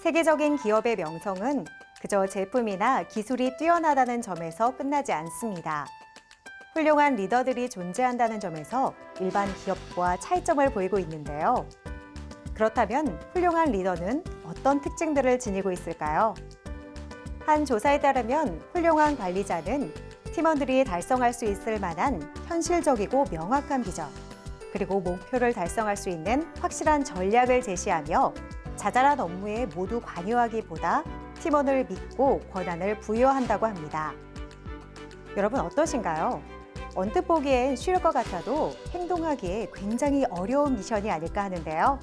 세계적인 기업의 명성은 그저 제품이나 기술이 뛰어나다는 점에서 끝나지 않습니다. 훌륭한 리더들이 존재한다는 점에서 일반 기업과 차이점을 보이고 있는데요. 그렇다면 훌륭한 리더는 어떤 특징들을 지니고 있을까요? 한 조사에 따르면 훌륭한 관리자는 팀원들이 달성할 수 있을 만한 현실적이고 명확한 비전, 그리고 목표를 달성할 수 있는 확실한 전략을 제시하며 자잘한 업무에 모두 관여하기보다 팀원을 믿고 권한을 부여한다고 합니다. 여러분 어떠신가요? 언뜻 보기엔 쉬울 것 같아도 행동하기에 굉장히 어려운 미션이 아닐까 하는데요.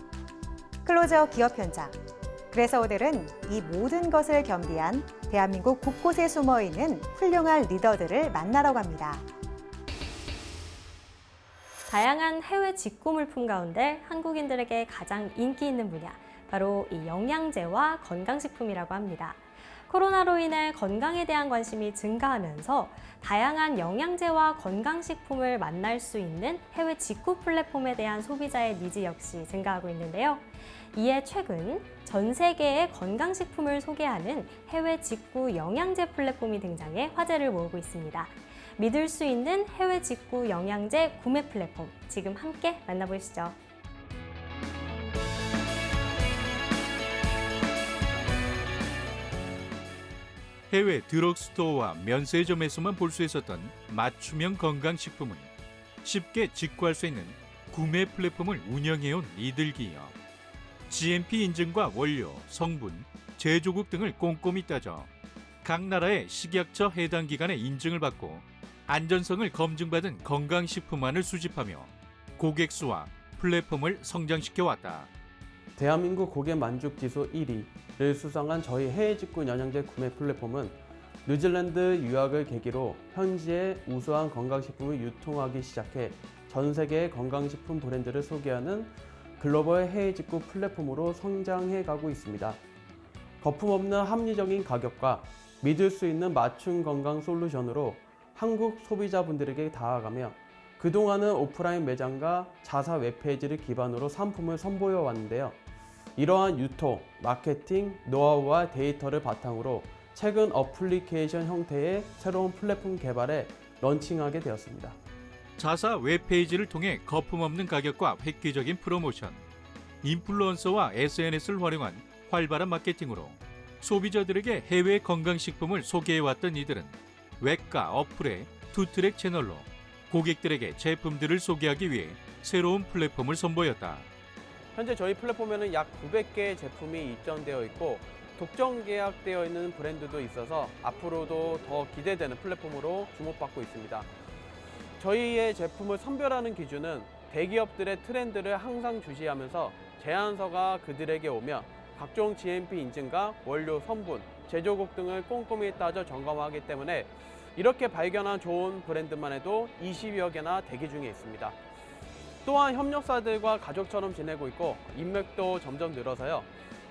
클로즈업 기업 현장. 그래서 오늘은 이 모든 것을 겸비한 대한민국 곳곳에 숨어있는 훌륭한 리더들을 만나러 갑니다. 다양한 해외 직구 물품 가운데 한국인들에게 가장 인기 있는 분야, 바로 이 영양제와 건강식품이라고 합니다. 코로나로 인해 건강에 대한 관심이 증가하면서 다양한 영양제와 건강식품을 만날 수 있는 해외 직구 플랫폼에 대한 소비자의 니즈 역시 증가하고 있는데요. 이에 최근 전 세계의 건강식품을 소개하는 해외 직구 영양제 플랫폼이 등장해 화제를 모으고 있습니다. 믿을 수 있는 해외 직구 영양제 구매 플랫폼, 지금 함께 만나보시죠. 해외 드럭스토어와 면세점에서만 볼 수 있었던 맞춤형 건강식품을 쉽게 직구할 수 있는 구매 플랫폼을 운영해온 이들 기업. GMP 인증과 원료, 성분, 제조국 등을 꼼꼼히 따져 각 나라의 식약처 해당 기관의 인증을 받고 안전성을 검증받은 건강식품만을 수집하며 고객 수와 플랫폼을 성장시켜왔다. 대한민국 고객 만족 지수 1위를 수상한 저희 해외 직구 영양제 구매 플랫폼은 뉴질랜드 유학을 계기로 현지의 우수한 건강식품을 유통하기 시작해 전 세계의 건강식품 브랜드를 소개하는 글로벌 해외 직구 플랫폼으로 성장해 가고 있습니다. 거품없는 합리적인 가격과 믿을 수 있는 맞춤 건강 솔루션으로 한국 소비자분들에게 다가가며 그동안은 오프라인 매장과 자사 웹페이지를 기반으로 상품을 선보여 왔는데요. 이러한 유통, 마케팅, 노하우와 데이터를 바탕으로 최근 어플리케이션 형태의 새로운 플랫폼 개발에 런칭하게 되었습니다. 자사 웹페이지를 통해 거품없는 가격과 획기적인 프로모션, 인플루언서와 SNS를 활용한 활발한 마케팅으로 소비자들에게 해외 건강식품을 소개해왔던 이들은 웹과 어플의 투트랙 채널로 고객들에게 제품들을 소개하기 위해 새로운 플랫폼을 선보였다. 현재 저희 플랫폼에는 약 900개의 제품이 입점되어 있고 독점 계약되어 있는 브랜드도 있어서 앞으로도 더 기대되는 플랫폼으로 주목받고 있습니다. 저희의 제품을 선별하는 기준은 대기업들의 트렌드를 항상 주시하면서 제안서가 그들에게 오며 각종 GMP 인증과 원료 성분, 제조국 등을 꼼꼼히 따져 점검하기 때문에 이렇게 발견한 좋은 브랜드만 해도 20여 개나 대기 중에 있습니다. 또한 협력사들과 가족처럼 지내고 있고 인맥도 점점 늘어서요.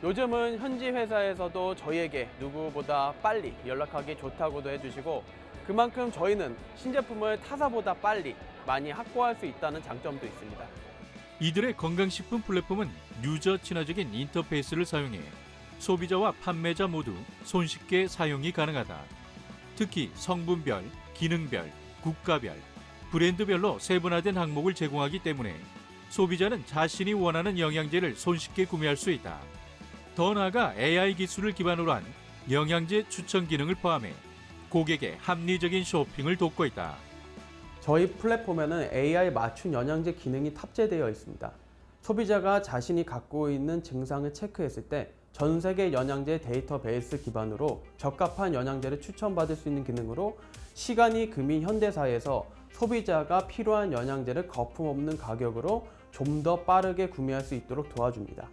요즘은 현지 회사에서도 저희에게 누구보다 빨리 연락하기 좋다고도 해주시고 그만큼 저희는 신제품을 타사보다 빨리 많이 확보할 수 있다는 장점도 있습니다. 이들의 건강식품 플랫폼은 유저 친화적인 인터페이스를 사용해 소비자와 판매자 모두 손쉽게 사용이 가능하다. 특히 성분별, 기능별, 국가별, 브랜드별로 세분화된 항목을 제공하기 때문에 소비자는 자신이 원하는 영양제를 손쉽게 구매할 수 있다. 더 나아가 AI 기술을 기반으로 한 영양제 추천 기능을 포함해 고객의 합리적인 쇼핑을 돕고 있다. 저희 플랫폼에는 AI 맞춤 영양제 기능이 탑재되어 있습니다. 소비자가 자신이 갖고 있는 증상을 체크했을 때 전 세계 영양제 데이터베이스 기반으로 적합한 영양제를 추천받을 수 있는 기능으로 시간이 금인 현대사회에서 소비자가 필요한 영양제를 거품없는 가격으로 좀 더 빠르게 구매할 수 있도록 도와줍니다.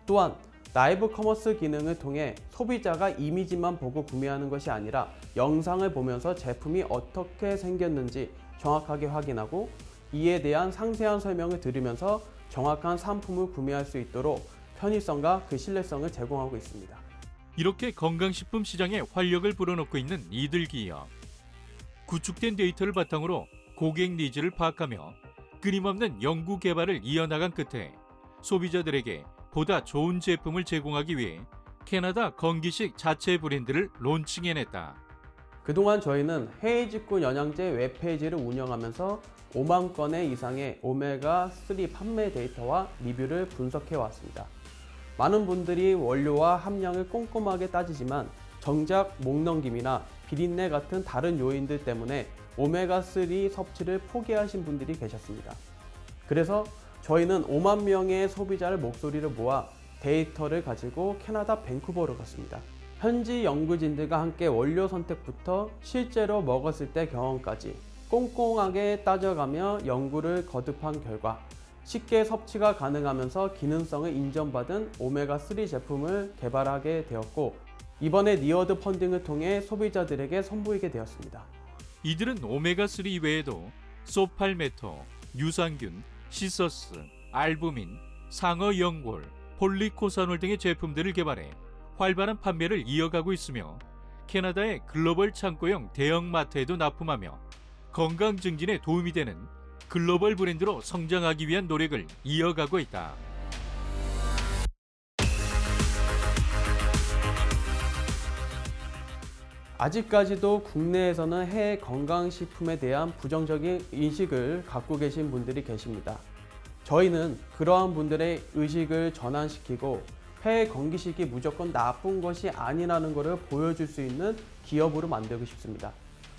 또한 라이브 커머스 기능을 통해 소비자가 이미지만 보고 구매하는 것이 아니라 영상을 보면서 제품이 어떻게 생겼는지 정확하게 확인하고 이에 대한 상세한 설명을 들으면서 정확한 상품을 구매할 수 있도록 편의성과 그 신뢰성을 제공하고 있습니다. 이렇게 건강식품 시장에 활력을 불어넣고 있는 이들 기업. 구축된 데이터를 바탕으로 고객 니즈를 파악하며 끊임없는 연구 개발을 이어나간 끝에 소비자들에게 보다 좋은 제품을 제공하기 위해 캐나다 건기식 자체 브랜드를 론칭해냈다. 그동안 저희는 해외 직구 영양제 웹페이지를 운영하면서 5만 건의 이상의 오메가3 판매 데이터와 리뷰를 분석해 왔습니다. 많은 분들이 원료와 함량을 꼼꼼하게 따지지만 정작 목넘김이나 비린내 같은 다른 요인들 때문에 오메가3 섭취를 포기하신 분들이 계셨습니다. 그래서 저희는 5만 명의 소비자를 목소리를 모아 데이터를 가지고 캐나다 밴쿠버로 갔습니다. 현지 연구진들과 함께 원료 선택부터 실제로 먹었을 때 경험까지 꼼꼼하게 따져가며 연구를 거듭한 결과 쉽게 섭취가 가능하면서 기능성을 인정받은 오메가3 제품을 개발하게 되었고, 이번에 니어드 펀딩을 통해 소비자들에게 선보이게 되었습니다. 이들은 오메가3 외에도 소팔메토, 유산균, 시서스, 알부민, 상어 연골, 폴리코사놀 등의 제품들을 개발해 활발한 판매를 이어가고 있으며 캐나다의 글로벌 창고형 대형마트에도 납품하며 건강 증진에 도움이 되는 글로벌 브랜드로 성장하기 위한 노력을 이어가고 있다. 아직까지도 국내에서는 해외 건강식품에 대한 부정적인 인식을 갖고 계신 분들이 계십니다. 저희는 그러한 분들의 의식을 전환시키고 해외 건기식이 무조건 나쁜 것이 아니라는 것을 보여줄 수 있는 기업으로 만들고 싶습니다.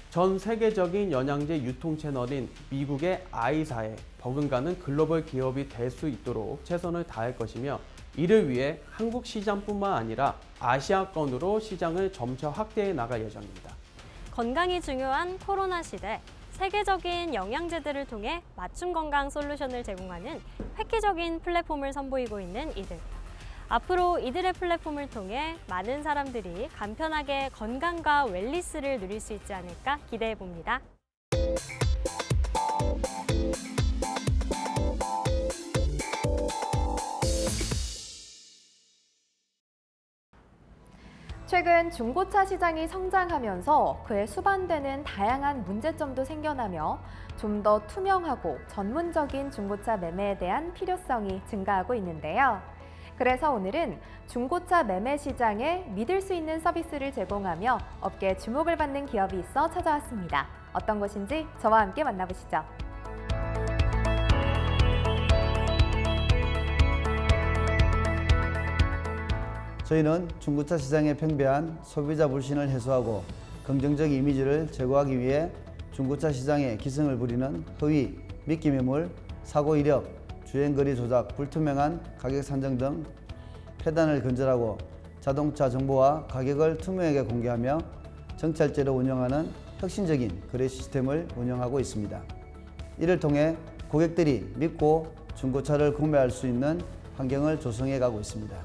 전 세계적인 영양제 유통 채널인 미국의 아이사에 버금가는 글로벌 기업이 될 수 있도록 최선을 다할 것이며, 이를 위해 한국 시장뿐만 아니라 아시아권으로 시장을 점차 확대해 나갈 예정입니다. 건강이 중요한 코로나 시대, 세계적인 영양제들을 통해 맞춤 건강 솔루션을 제공하는 획기적인 플랫폼을 선보이고 있는 이들. 앞으로 이들의 플랫폼을 통해 많은 사람들이 간편하게 건강과 웰니스를 누릴 수 있지 않을까 기대해 봅니다. 최근 중고차 시장이 성장하면서 그에 수반되는 다양한 문제점도 생겨나며 좀 더 투명하고 전문적인 중고차 매매에 대한 필요성이 증가하고 있는데요. 그래서 오늘은 중고차 매매 시장에 믿을 수 있는 서비스를 제공하며 업계에 주목을 받는 기업이 있어 찾아왔습니다. 어떤 곳인지 저와 함께 만나보시죠. 저희는 중고차 시장의 팽배한 소비자 불신을 해소하고 긍정적 이미지를 제고하기 위해 중고차 시장에 기승을 부리는 허위, 미끼 매물, 사고 이력, 주행거리 조작, 불투명한 가격 산정 등 폐단을 근절하고 자동차 정보와 가격을 투명하게 공개하며 정찰제로 운영하는 혁신적인 거래 시스템을 운영하고 있습니다. 이를 통해 고객들이 믿고 중고차를 구매할 수 있는 환경을 조성해 가고 있습니다.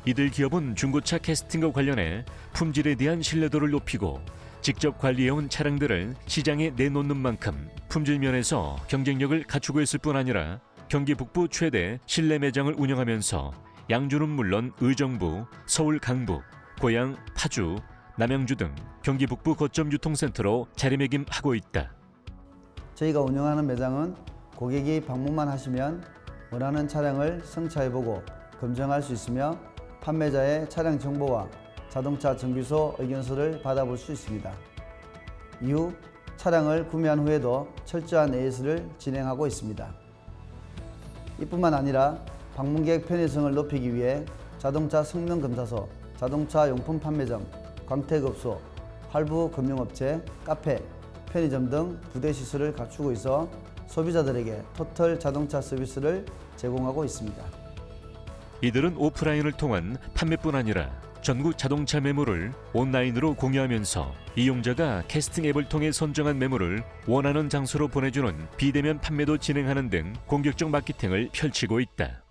이들 기업은 중고차 캐스팅과 관련해 품질에 대한 신뢰도를 높이고 직접 관리해온 차량들을 시장에 내놓는 만큼 품질 면에서 경쟁력을 갖추고 있을 뿐 아니라 경기 북부 최대 실내 매장을 운영하면서 양주는 물론 의정부, 서울 강북, 고양, 파주, 남양주 등 경기 북부 거점 유통센터로 자리매김하고 있다. 저희가 운영하는 매장은 고객이 방문만 하시면 원하는 차량을 성차해보고 검증할 수 있으며 판매자의 차량 정보와 자동차 정비소 의견서를 받아볼 수 있습니다. 이후 차량을 구매한 후에도 철저한 AS를 진행하고 있습니다. 이뿐만 아니라 방문객 편의성을 높이기 위해 자동차 성능 검사소, 자동차 용품 판매점, 광택업소, 할부 금융업체, 카페, 편의점 등 부대 시설을 갖추고 있어 소비자들에게 토탈 자동차 서비스를 제공하고 있습니다. 이들은 오프라인을 통한 판매뿐 아니라 전국 자동차 매물을 온라인으로 공유하면서 이용자가 캐스팅 앱을 통해 선정한 매물을 원하는 장소로 보내주는 비대면 판매도 진행하는 등 공격적 마케팅을 펼치고 있다.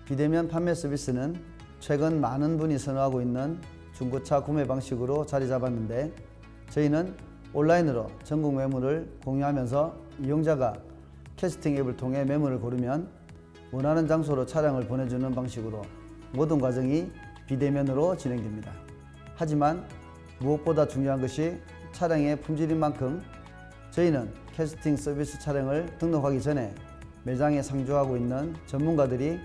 비대면 판매 서비스는 최근 많은 분이 선호하고 있는 중고차 구매 방식으로 자리 잡았는데, 저희는 온라인으로 전국 매물을 공유하면서 이용자가 캐스팅 앱을 통해 매물을 고르면 원하는 장소로 차량을 보내주는 방식으로 모든 과정이 비대면으로 진행됩니다. 하지만 무엇보다 중요한 것이 차량의 품질인 만큼 저희는 캐스팅 서비스 차량을 등록하기 전에 매장에 상주하고 있는 전문가들이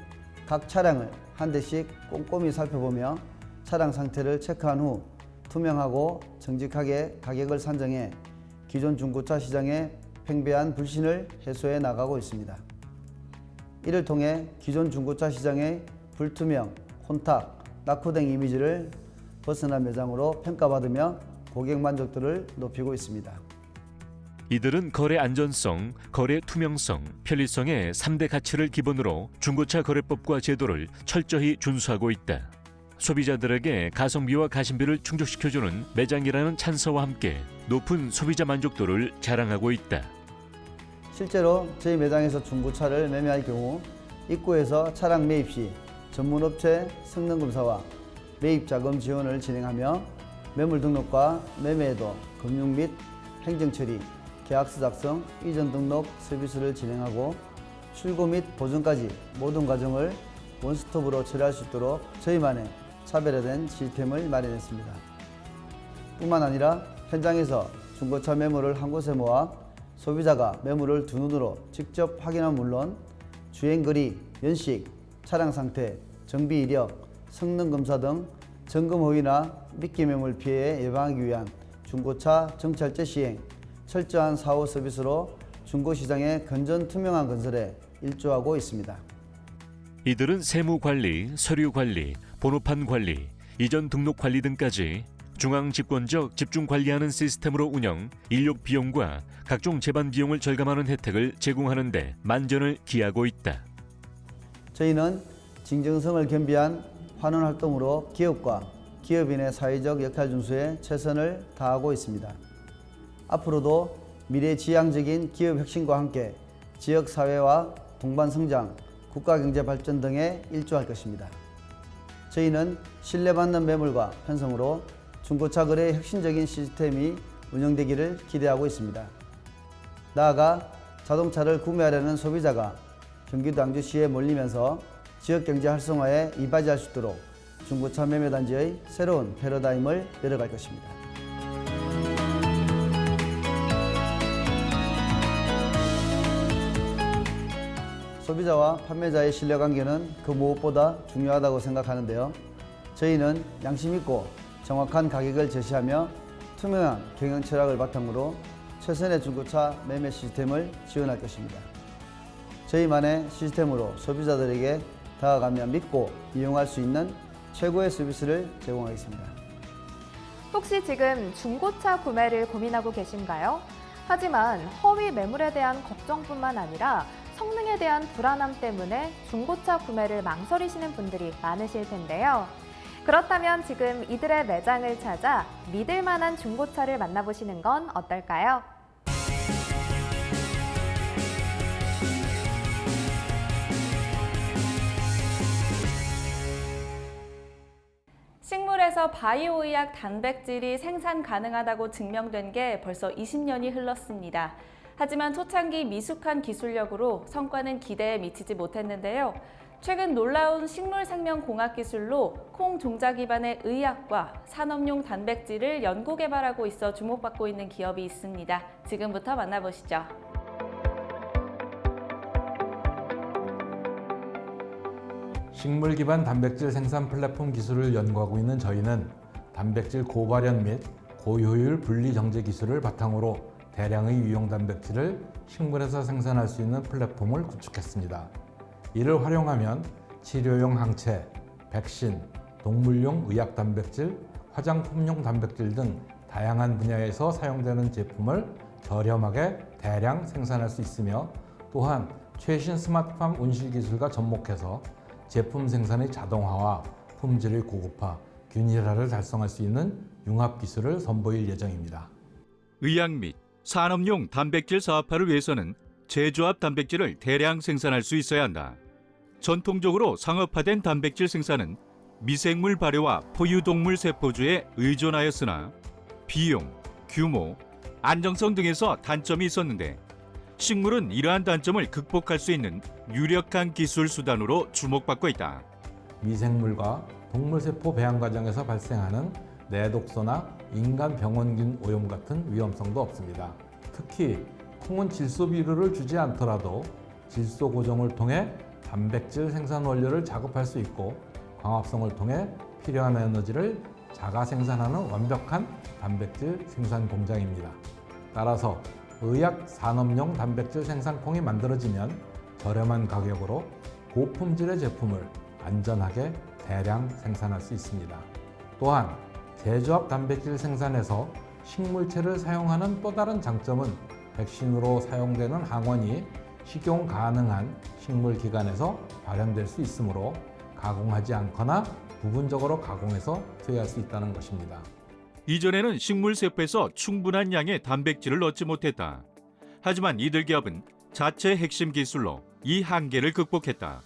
각 차량을 한 대씩 꼼꼼히 살펴보며 차량 상태를 체크한 후 투명하고 정직하게 가격을 산정해 기존 중고차 시장의 팽배한 불신을 해소해 나가고 있습니다. 이를 통해 기존 중고차 시장의 불투명, 혼탁, 낙후된 이미지를 벗어난 매장으로 평가받으며 고객 만족도를 높이고 있습니다. 이들은 거래 안전성, 거래 투명성, 편리성의 3대 가치를 기본으로 중고차 거래법과 제도를 철저히 준수하고 있다. 소비자들에게 가성비와 가심비를 충족시켜주는 매장이라는 찬사와 함께 높은 소비자 만족도를 자랑하고 있다. 실제로 저희 매장에서 중고차를 매매할 경우 입구에서 차량 매입 시 전문업체 성능검사와 매입자금 지원을 진행하며 매물 등록과 매매에도 금융 및 행정처리, 계약서 작성, 이전 등록 서비스를 진행하고 출고 및 보증까지 모든 과정을 원스톱으로 처리할 수 있도록 저희만의 차별화된 시스템을 마련했습니다. 뿐만 아니라 현장에서 중고차 매물을 한 곳에 모아 소비자가 매물을 두 눈으로 직접 확인한 물론 주행거리, 연식, 차량 상태, 정비 이력, 성능 검사 등 점검 허위나 미끼 매물 피해 예방하기 위한 중고차 정찰제 시행, 철저한 사후 서비스로 중고시장의 건전 투명한 건설에 일조하고 있습니다. 이들은 세무관리, 서류관리, 번호판 관리, 이전 등록 관리 등까지 중앙 집권적 집중 관리하는 시스템으로 운영, 인력 비용과 각종 재반 비용을 절감하는 혜택을 제공하는 데 만전을 기하고 있다. 저희는 진정성을 겸비한 환원 활동으로 기업과 기업인의 사회적 역할 준수에 최선을 다하고 있습니다. 앞으로도 미래지향적인 기업 혁신과 함께 지역 사회와 동반 성장, 국가 경제 발전 등에 일조할 것입니다. 저희는 신뢰받는 매물과 편성으로 중고차 거래의 혁신적인 시스템이 운영되기를 기대하고 있습니다. 나아가 자동차를 구매하려는 소비자가 경기도 양주시에 몰리면서 지역 경제 활성화에 이바지할 수 있도록 중고차 매매 단지의 새로운 패러다임을 열어갈 것입니다. 소비자와 판매자의 신뢰관계는 그 무엇보다 중요하다고 생각하는데요. 저희는 양심 있고 정확한 가격을 제시하며 투명한 경영 철학을 바탕으로 최선의 중고차 매매 시스템을 지원할 것입니다. 저희만의 시스템으로 소비자들에게 다가가며 믿고 이용할 수 있는 최고의 서비스를 제공하겠습니다. 혹시 지금 중고차 구매를 고민하고 계신가요? 하지만 허위 매물에 대한 걱정뿐만 아니라 성능에 대한 불안함 때문에 중고차 구매를 망설이시는 분들이 많으실 텐데요. 그렇다면 지금 이들의 매장을 찾아 믿을 만한 중고차를 만나보시는 건 어떨까요? 식물에서 바이오의학 단백질이 생산 가능하다고 증명된 게 벌써 20년이 흘렀습니다. 하지만 초창기 미숙한 기술력으로 성과는 기대에 미치지 못했는데요. 최근 놀라운 식물생명공학 기술로 콩 종자 기반의 의약과 산업용 단백질을 연구 개발하고 있어 주목받고 있는 기업이 있습니다. 지금부터 만나보시죠. 식물 기반 단백질 생산 플랫폼 기술을 연구하고 있는 저희는 단백질 고발현 및 고효율 분리 정제 기술을 바탕으로 대량의 유용 단백질을 식물에서 생산할 수 있는 플랫폼을 구축했습니다. 이를 활용하면 치료용 항체, 백신, 동물용 의약 단백질, 화장품용 단백질 등 다양한 분야에서 사용되는 제품을 저렴하게 대량 생산할 수 있으며 또한 최신 스마트팜 온실 기술과 접목해서 제품 생산의 자동화와 품질의 고급화, 균일화를 달성할 수 있는 융합 기술을 선보일 예정입니다. 의약 및 산업용 단백질 사업화를 위해서는 제조합 단백질을 대량 생산할 수 있어야 한다. 전통적으로 상업화된 단백질 생산은 미생물 발효와 포유동물 세포주에 의존하였으나 비용, 규모, 안정성 등에서 단점이 있었는데 식물은 이러한 단점을 극복할 수 있는 유력한 기술 수단으로 주목받고 있다. 미생물과 동물세포 배양 과정에서 발생하는 내독소나 인간 병원균 오염 같은 위험성도 없습니다. 특히 콩은 질소 비료를 주지 않더라도 질소 고정을 통해 단백질 생산 원료를 작업할 수 있고 광합성을 통해 필요한 에너지를 자가 생산하는 완벽한 단백질 생산 공장입니다. 따라서 의약 산업용 단백질 생산콩이 만들어지면 저렴한 가격으로 고품질의 제품을 안전하게 대량 생산할 수 있습니다. 또한 제조합 단백질 생산에서 식물체를 사용하는 또 다른 장점은 백신으로 사용되는 항원이 식용 가능한 식물기관에서 발현될 수 있으므로 가공하지 않거나 부분적으로 가공해서 투여할 수 있다는 것입니다. 이전에는 식물세포에서 충분한 양의 단백질을 얻지 못했다. 하지만 이들 기업은 자체 핵심 기술로 이 한계를 극복했다.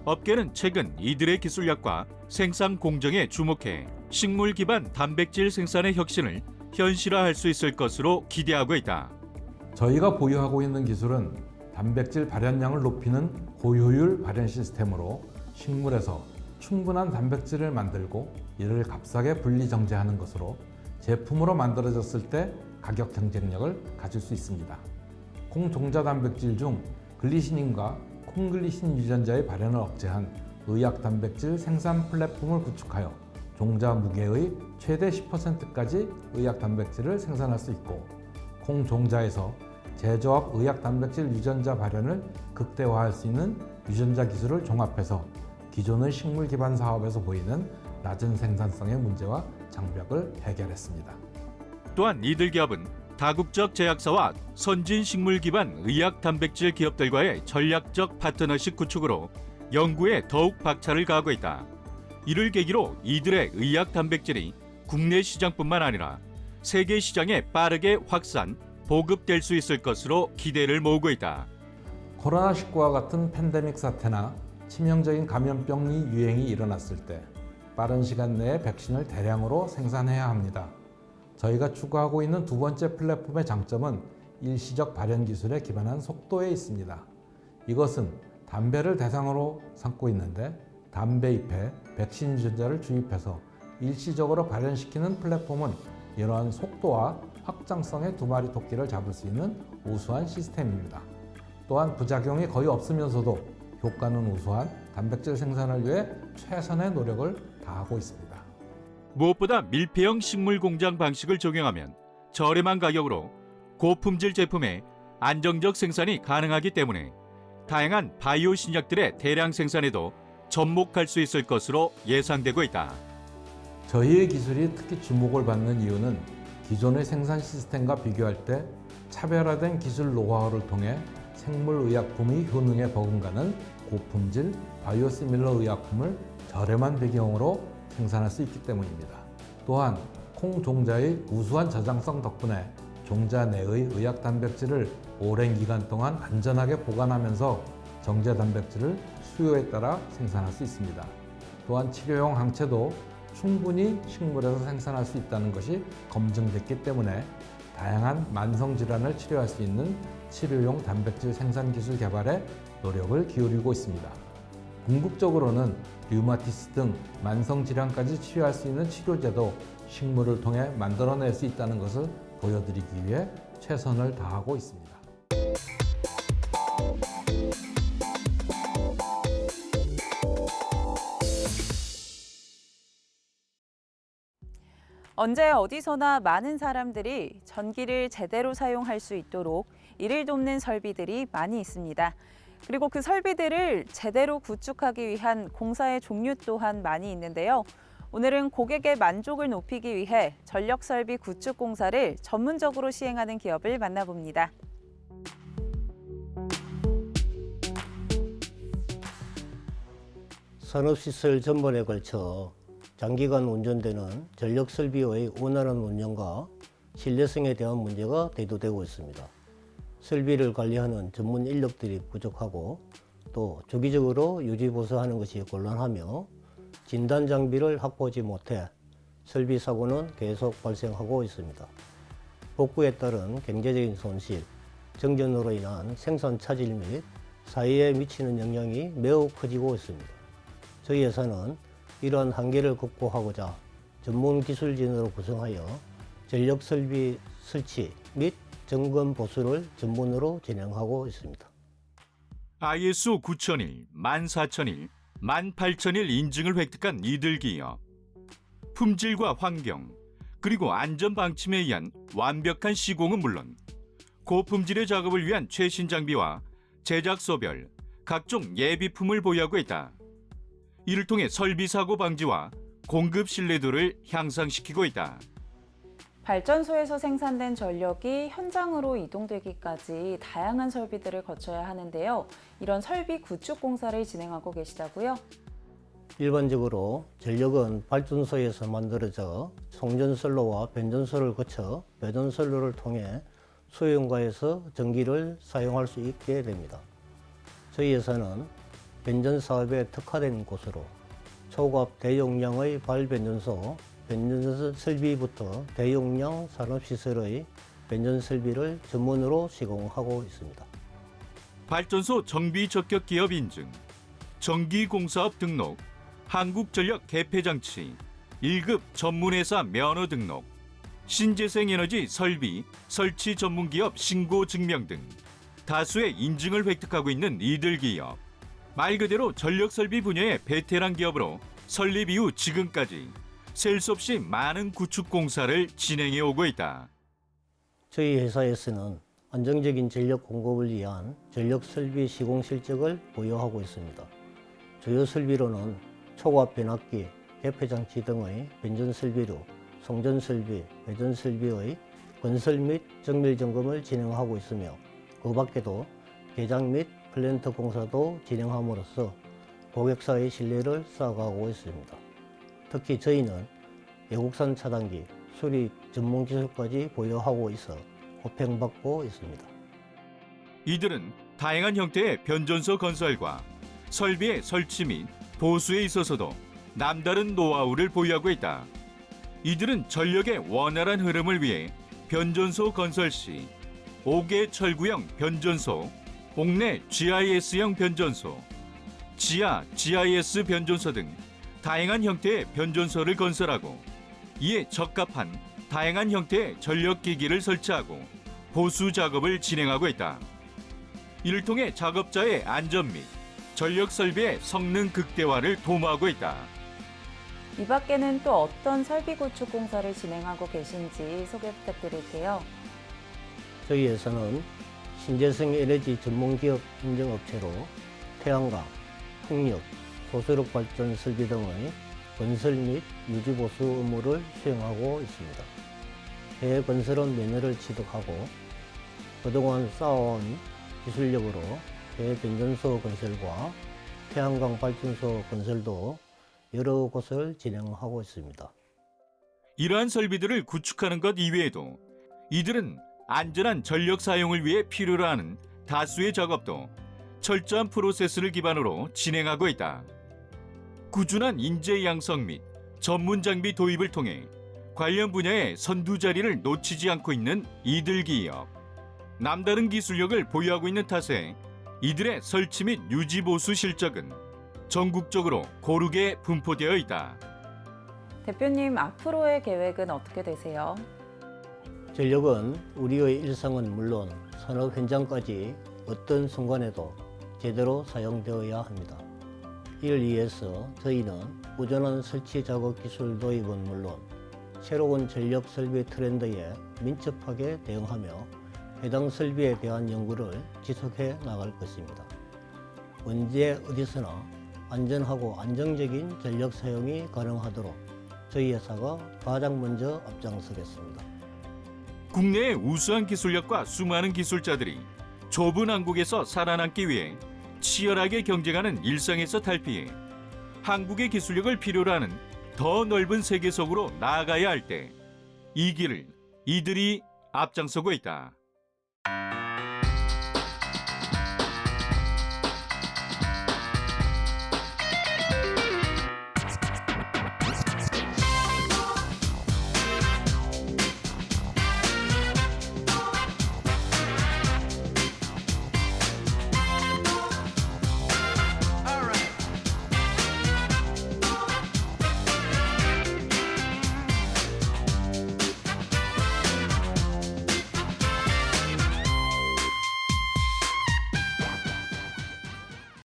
업계는 최근 이들의 기술력과 생산 공정에 주목해 식물 기반 단백질 생산의 혁신을 현실화할 수 있을 것으로 기대하고 있다. 저희가 보유하고 있는 기술은 단백질 발현량을 높이는 고효율 발현 시스템으로 식물에서 충분한 단백질을 만들고 이를 값싸게 분리 정제하는 것으로 제품으로 만들어졌을 때 가격 경쟁력을 가질 수 있습니다. 콩 종자 단백질 중 글리시닌과 콩글리신 유전자의 발현을 억제한 의약 단백질 생산 플랫폼을 구축하여 종자 무게의 최대 10%까지 의약 단백질을 생산할 수 있고, 콩 종자에서 제조합 의약 단백질 유전자 발현을 극대화할 수 있는 유전자 기술을 종합해서 기존의 식물 기반 사업에서 보이는 낮은 생산성의 문제와 장벽을 해결했습니다. 또한 이들 기업은 다국적 제약사와 선진 식물 기반 의약 단백질 기업들과의 전략적 파트너십 구축으로 연구에 더욱 박차를 가하고 있다. 이를 계기로 이들의 의약 단백질이 국내 시장뿐만 아니라 세계 시장에 빠르게 확산, 보급될 수 있을 것으로 기대를 모으고 있다. 코로나19와 같은 팬데믹 사태나 치명적인 감염병이 유행이 일어났을 때 빠른 시간 내에 백신을 대량으로 생산해야 합니다. 저희가 추구하고 있는 두 번째 플랫폼의 장점은 일시적 발현 기술에 기반한 속도에 있습니다. 이것은 담배를 대상으로 삼고 있는데 담배 잎에 백신 유전자를 주입해서 일시적으로 발현시키는 플랫폼은 이러한 속도와 확장성의 두 마리 토끼를 잡을 수 있는 우수한 시스템입니다. 또한 부작용이 거의 없으면서도 효과는 우수한 단백질 생산을 위해 최선의 노력을 다하고 있습니다. 무엇보다 밀폐형 식물 공장 방식을 적용하면 저렴한 가격으로 고품질 제품의 안정적 생산이 가능하기 때문에 다양한 바이오 신약들의 대량 생산에도 접목할 수 있을 것으로 예상되고 있다. 저희의 기술이 특히 주목을 받는 이유는 기존의 생산 시스템과 비교할 때 차별화된 기술 노하우를 통해 생물의약품의 효능에 버금가는 고품질 바이오시밀러 의약품을 저렴한 배경으로 생산할 수 있기 때문입니다. 또한 콩 종자의 우수한 저장성 덕분에 종자 내의 의약 단백질을 오랜 기간 동안 안전하게 보관하면서 정제 단백질을 수요에 따라 생산할 수 있습니다. 또한 치료용 항체도 충분히 식물에서 생산할 수 있다는 것이 검증됐기 때문에 다양한 만성 질환을 치료할 수 있는 치료용 단백질 생산 기술 개발에 노력을 기울이고 있습니다. 궁극적으로는 류마티스 등 만성 질환까지 치료할 수 있는 치료제도 식물을 통해 만들어낼 수 있다는 것을 보여드리기 위해 최선을 다하고 있습니다. 언제 어디서나 많은 사람들이 전기를 제대로 사용할 수 있도록 이를 돕는 설비들이 많이 있습니다. 그리고 그 설비들을 제대로 구축하기 위한 공사의 종류 또한 많이 있는데요. 오늘은 고객의 만족을 높이기 위해 전력설비 구축 공사를 전문적으로 시행하는 기업을 만나봅니다. 산업시설 전반에 걸쳐 장기간 운전되는 전력설비의 원활한 운영과 신뢰성에 대한 문제가 대두되고 있습니다. 설비를 관리하는 전문 인력들이 부족하고 또 주기적으로 유지보수하는 것이 곤란하며 진단 장비를 확보하지 못해 설비 사고는 계속 발생하고 있습니다. 복구에 따른 경제적인 손실, 정전으로 인한 생산 차질 및 사회에 미치는 영향이 매우 커지고 있습니다. 저희 회사는 이러한 한계를 극복하고자 전문 기술진으로 구성하여 전력 설비 설치 및 점검 보수를 전문으로 진행하고 있습니다. ISO 9001, 14001, 18001 인증을 획득한 이들 기업. 품질과 환경, 그리고 안전 방침에 의한 완벽한 시공은 물론 고품질의 작업을 위한 최신 장비와 제작소별, 각종 예비품을 보유하고 있다. 이를 통해 설비 사고 방지와 공급 신뢰도를 향상시키고 있다. 발전소에서 생산된 전력이 현장으로 이동되기까지 다양한 설비들을 거쳐야 하는데요. 이런 설비 구축 공사를 진행하고 계시다고요? 일반적으로 전력은 발전소에서 만들어져 송전선로와 변전소를 거쳐 배전선로를 통해 수용가에서 전기를 사용할 수 있게 됩니다. 저희 회사는 변전 사업에 특화된 곳으로 초고압 대용량의 발변전소, 변전 설비부터 대용량 산업시설의 변전 설비를 전문으로 시공하고 있습니다. 발전소 정비 적격 기업 인증, 전기공사업 등록, 한국전력 개폐장치, 1급 전문회사 면허 등록, 신재생에너지 설비, 설치 전문기업 신고 증명 등 다수의 인증을 획득하고 있는 이들 기업. 말 그대로 전력설비 분야의 베테랑 기업으로 설립 이후 지금까지 셀 수 없이 많은 구축 공사를 진행해 오고 있다. 저희 회사에서는 안정적인 전력 공급을 위한 전력 설비 시공 실적을 보유하고 있습니다. 주요 설비로는 초고압 변압기, 개폐장치 등의 변전 설비로 송전 설비, 배전 설비의 건설 및 정밀 점검을 진행하고 있으며 그 밖에도 개장 및 플랜트 공사도 진행함으로써 고객사의 신뢰를 쌓아가고 있습니다. 특히 저희는 외국산 차단기, 수리 전문 기술까지 보유하고 있어 호평받고 있습니다. 이들은 다양한 형태의 변전소 건설과 설비의 설치 및 보수에 있어서도 남다른 노하우를 보유하고 있다. 이들은 전력의 원활한 흐름을 위해 변전소 건설 시 5개 철구형 변전소, 옥내 GIS형 변전소, 지하 GIS 변전소 등 다양한 형태의 변전소를 건설하고 이에 적합한 다양한 형태의 전력기기를 설치하고 보수 작업을 진행하고 있다. 이를 통해 작업자의 안전 및 전력 설비의 성능 극대화를 도모하고 있다. 이 밖에는 또 어떤 설비 구축 공사를 진행하고 계신지 소개 부탁드릴게요. 저희 회사는 신재생 에너지 전문기업 인증업체로 태양광, 풍력, 소수력 발전 설비 등의 건설 및 유지 보수 업무를 수행하고 있습니다. 해외 건설원 면허를 취득하고 그동안 쌓아온 기술력으로 해외 변전소 건설과 태양광 발전소 건설도 여러 곳을 진행하고 있습니다. 이러한 설비들을 구축하는 것 이외에도 이들은 안전한 전력 사용을 위해 필요로 하는 다수의 작업도 철저한 프로세스를 기반으로 진행하고 있다. 꾸준한 인재 양성 및 전문 장비 도입을 통해 관련 분야의 선두 자리를 놓치지 않고 있는 이들 기업. 남다른 기술력을 보유하고 있는 탓에 이들의 설치 및 유지 보수 실적은 전국적으로 고르게 분포되어 있다. 대표님, 앞으로의 계획은 어떻게 되세요? 전력은 우리의 일상은 물론 산업 현장까지 어떤 순간에도 제대로 사용되어야 합니다. 이를 위해서 저희는 꾸준한 설치 작업 기술 도입은 물론 새로운 전력 설비 트렌드에 민첩하게 대응하며 해당 설비에 대한 연구를 지속해 나갈 것입니다. 언제 어디서나 안전하고 안정적인 전력 사용이 가능하도록 저희 회사가 가장 먼저 앞장서겠습니다. 국내의 우수한 기술력과 수많은 기술자들이 좁은 한국에서 살아남기 위해 치열하게 경쟁하는 일상에서 탈피해 한국의 기술력을 필요로 하는 더 넓은 세계 속으로 나아가야 할 때 이 길을 이들이 앞장서고 있다.